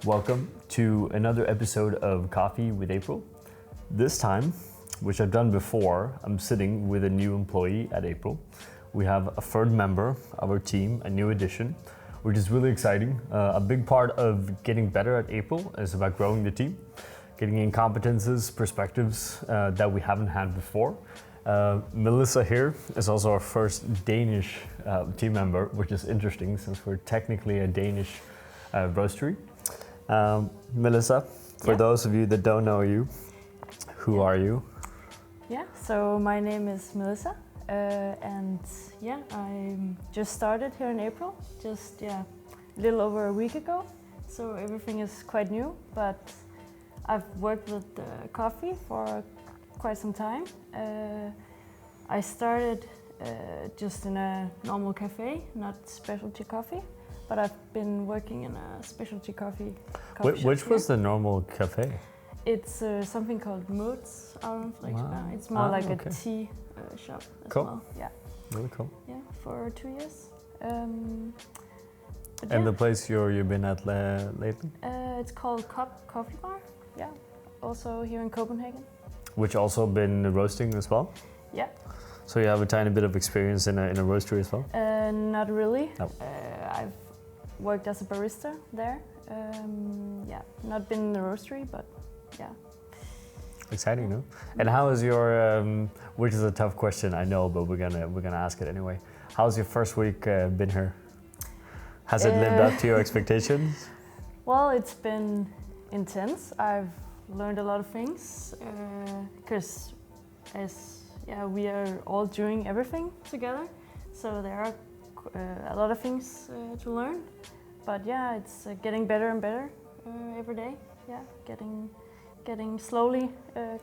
Welcome to another episode of Coffee with April. This time, which I've done before, I'm sitting with a new employee at April. We have a third member of our team, a new addition, which is really exciting. A big part of getting better at April is about growing the team, getting in competences, perspectives that we haven't had before. Melissa here is also our first Danish team member, which is interesting since we're technically a Danish roastery. Melissa, for those of you that don't know you, who are you? Yeah, so my name is Melissa, and I just started here in April, just a little over a week ago. So everything is quite new, but I've worked with coffee for quite some time. I started just in a normal cafe, not specialty coffee. But I've been working in a specialty coffee shop. Which was the normal cafe? It's something called Schmeltz. It's more like a tea shop as well. Yeah. Really cool. Yeah, for 2 years. And the place you've been at lately? It's called Coffee Bar. Yeah, also here in Copenhagen. Which also been roasting as well? Yeah. So you have a tiny bit of experience in a roastery as well? Not really. No. I've worked as a barista there. Not been in the roastery, but yeah. Exciting, no? And how is your, which is a tough question, I know, but we're gonna ask it anyway. How's your first week been here? Has it lived up to your expectations? Well, it's been intense. I've learned a lot of things because we are all doing everything together. So there are a lot of things to learn, but it's getting better and better every day. Yeah, getting slowly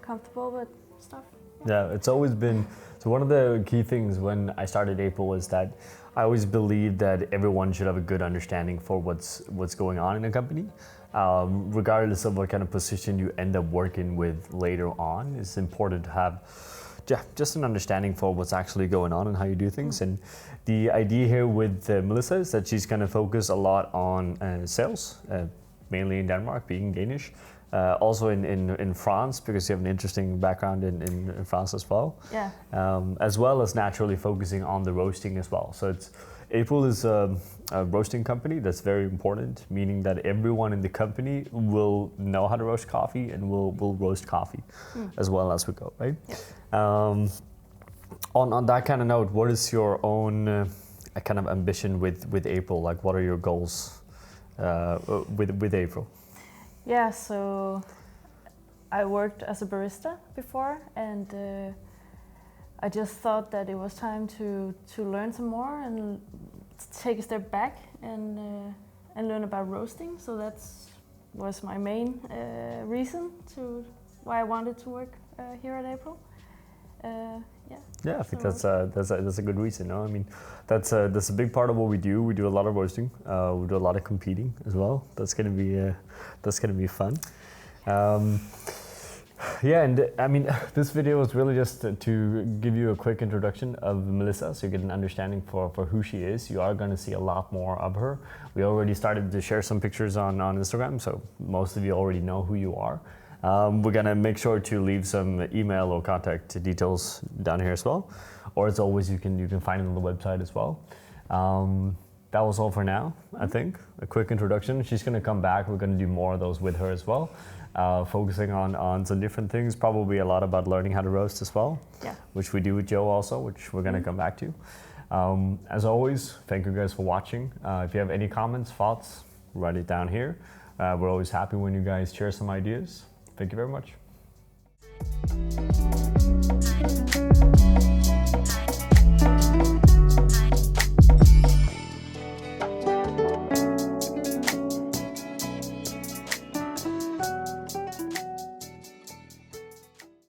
comfortable with stuff. Yeah, it's always been, so one of the key things when I started April is that I always believed that everyone should have a good understanding for what's going on in a company. Regardless of what kind of position you end up working with later on, it's important to have just an understanding for what's actually going on and how you do things. And the idea here with Melissa is that she's going to focus a lot on sales, mainly in Denmark, being Danish. Also in France, because you have an interesting background in France as well. Yeah. As well as naturally focusing on the roasting as well. So April is a roasting company that's very important, meaning that everyone in the company will know how to roast coffee and will roast coffee as well as we go, right? Yeah. On that kind of note, what is your own kind of ambition with April? Like, what are your goals with April? Yeah, so I worked as a barista before, and I just thought that it was time to learn some more and take a step back and learn about roasting. So that was my main reason to why I wanted to work here at April. I think that's a good reason. No, I mean that's a big part of what we do. We do a lot of roasting. We do a lot of competing as well. That's gonna be fun. And I mean, this video is really just to give you a quick introduction of Melissa, so you get an understanding for who she is. You are going to see a lot more of her. We already started to share some pictures on Instagram, so most of you already know who you are. We're going to make sure to leave some email or contact details down here as well. Or as always, you can find it on the website as well. That was all for now, I think. A quick introduction. She's going to come back. We're going to do more of those with her as well. Focusing on some different things, probably a lot about learning how to roast as well, which we do with Joe also, which we're going to come back to. As always, thank you guys for watching. If you have any comments, thoughts, write it down here. We're always happy when you guys share some ideas. Thank you very much.